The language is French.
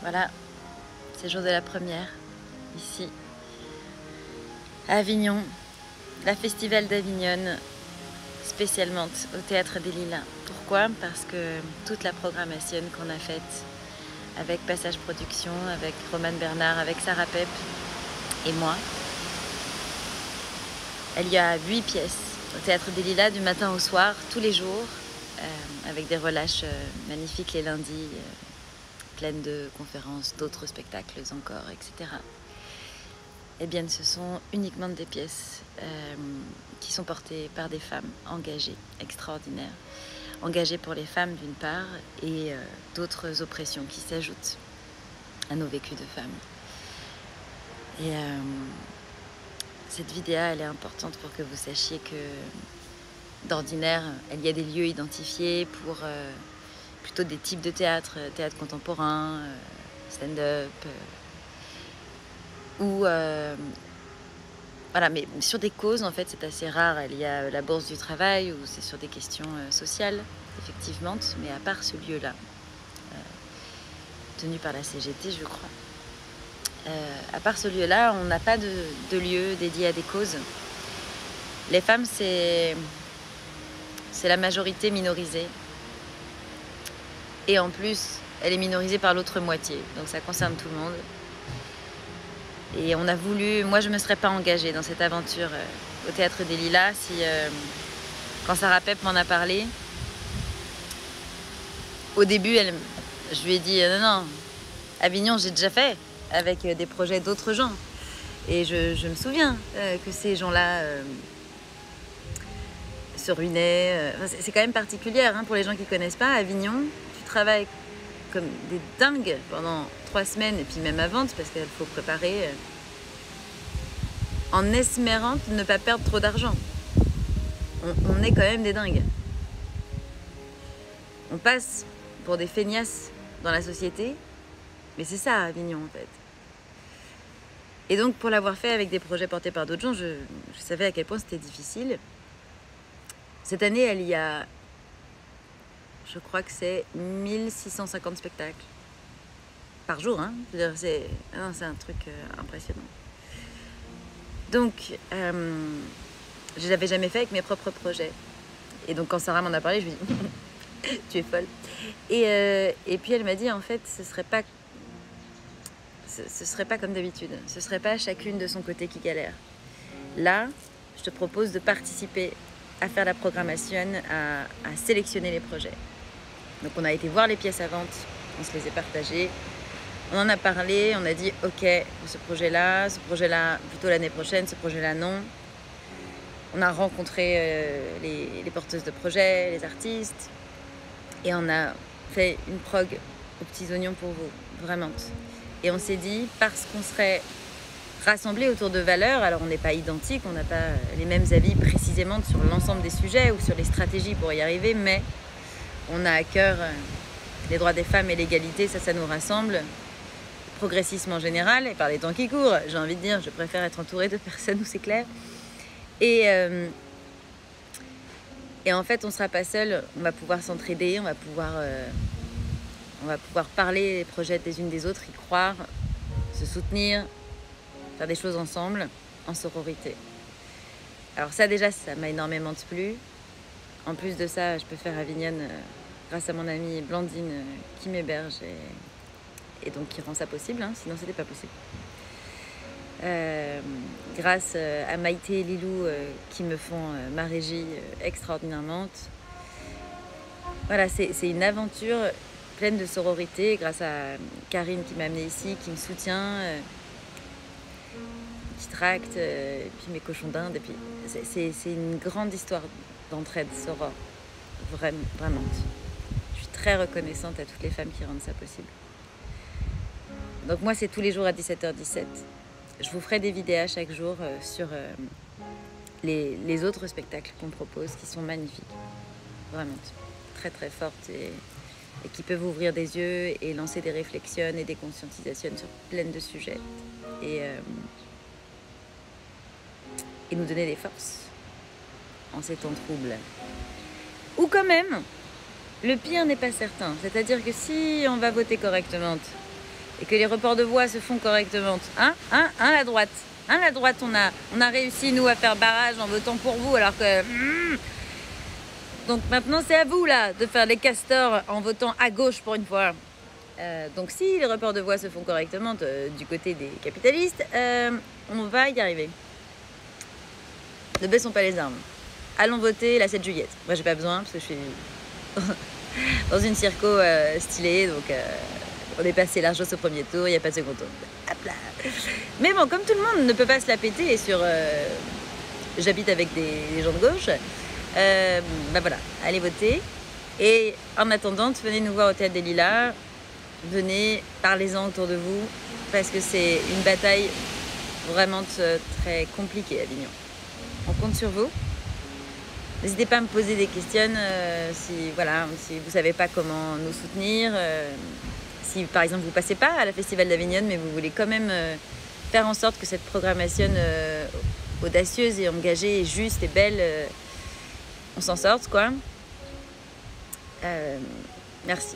Voilà, c'est jour de la première, ici, à Avignon, la Festival d'Avignon, spécialement au Théâtre des Lilas. Pourquoi? Parce que toute la programmation qu'on a faite avec Passage Production, avec Romane Bernard, avec Sarah Pep et moi, il y a 8 pièces au Théâtre des Lilas du matin au soir, tous les jours, avec des relâches magnifiques les lundis, pleines de conférences, d'autres spectacles encore, etc. Eh bien, ce sont uniquement des pièces qui sont portées par des femmes engagées, extraordinaires. Engagées pour les femmes d'une part, et d'autres oppressions qui s'ajoutent à nos vécus de femmes. Et cette vidéo, elle est importante pour que vous sachiez que d'ordinaire, il y a des lieux identifiés pour plutôt des types de théâtre, théâtre contemporain, stand-up, ou voilà, mais sur des causes, en fait, c'est assez rare. Il y a la Bourse du Travail, où c'est sur des questions sociales, effectivement, mais à part ce lieu-là, tenu par la CGT, je crois, à part ce lieu-là, on n'a pas de lieu dédié à des causes. Les femmes, c'est la majorité minorisée. Et en plus, elle est minorisée par l'autre moitié, donc ça concerne tout le monde. Et on a voulu, moi je ne me serais pas engagée dans cette aventure au Théâtre des Lilas si, quand Sarah Pep m'en a parlé, au début, je lui ai dit non, Avignon j'ai déjà fait avec des projets d'autres gens. Et je me souviens que ces gens-là se ruinaient. C'est quand même particulier hein, pour les gens qui ne connaissent pas. Avignon, tu travailles comme des dingues pendant 3 semaines, et puis même avant, parce qu'il faut préparer, en espérant ne pas perdre trop d'argent. On est quand même des dingues. On passe pour des feignasses dans la société, mais c'est ça Avignon en fait. Et donc pour l'avoir fait avec des projets portés par d'autres gens, je savais à quel point c'était difficile. Cette année, elle y a, je crois que c'est 1650 spectacles par jour, hein. C'est un truc impressionnant. Donc, je l'avais jamais fait avec mes propres projets. Et donc, quand Sarah m'en a parlé, je lui ai dit tu es folle. Et puis, elle m'a dit en fait, ce serait pas comme d'habitude. Ce serait pas chacune de son côté qui galère. Là, je te propose de participer à faire la programmation, à sélectionner les projets. Donc, on a été voir les pièces à vente, on se les a partagées. On en a parlé, on a dit ok, ce projet-là plutôt l'année prochaine, ce projet-là non. On a rencontré les porteuses de projets, les artistes, et on a fait une prog aux petits oignons pour vous, vraiment. Et on s'est dit, parce qu'on serait rassemblés autour de valeurs, alors on n'est pas identiques, on n'a pas les mêmes avis précisément sur l'ensemble des sujets ou sur les stratégies pour y arriver, mais on a à cœur les droits des femmes et l'égalité, ça nous rassemble. Progressisme en général, et par les temps qui courent, j'ai envie de dire, je préfère être entourée de personnes où c'est clair. Et en fait, on ne sera pas seul, on va pouvoir s'entraider, on va pouvoir parler des projets des unes des autres, y croire, se soutenir, faire des choses ensemble, en sororité. Alors ça déjà, ça m'a énormément plu. En plus de ça, je peux faire Avignon grâce à mon amie Blandine qui m'héberge et donc qui rend ça possible, hein, sinon c'était pas possible. Grâce à Maïté et Lilou qui me font ma régie extraordinairement. Voilà, c'est une aventure pleine de sororité, grâce à Karine qui m'a amenée ici, qui me soutient, qui tracte, et puis mes cochons d'Inde. Et puis c'est une grande histoire d'entraide soror, vraiment. Je suis très reconnaissante à toutes les femmes qui rendent ça possible. Donc moi, c'est tous les jours à 17h17. Je vous ferai des vidéos chaque jour sur les autres spectacles qu'on propose, qui sont magnifiques. Vraiment, très très fortes et qui peuvent ouvrir des yeux et lancer des réflexions et des conscientisations sur plein de sujets. Et nous donner des forces en ces temps troubles. Ou quand même, le pire n'est pas certain. C'est-à-dire que si on va voter correctement, et que les reports de voix se font correctement. La droite. La droite, on a réussi, nous, à faire barrage en votant pour vous, alors que... Donc maintenant, c'est à vous, là, de faire les castors en votant à gauche pour une fois. Donc si les reports de voix se font correctement du côté des capitalistes, on va y arriver. Ne baissons pas les armes. Allons voter la 7 juillet. Moi, j'ai pas besoin, parce que je suis dans une circo stylée, donc on est passé largement au premier tour, il n'y a pas de second tour. Hop là. Mais bon, comme tout le monde ne peut pas se la péter, et j'habite avec des gens de gauche, voilà, allez voter. Et en attendant, venez nous voir au Théâtre des Lilas, venez, parlez-en autour de vous, parce que c'est une bataille vraiment très compliquée à Avignon. On compte sur vous. N'hésitez pas à me poser des questions si vous ne savez pas comment nous soutenir. Si par exemple vous ne passez pas à la Festival d'Avignon, mais vous voulez quand même faire en sorte que cette programmation audacieuse et engagée et juste et belle, on s'en sorte quoi. Merci.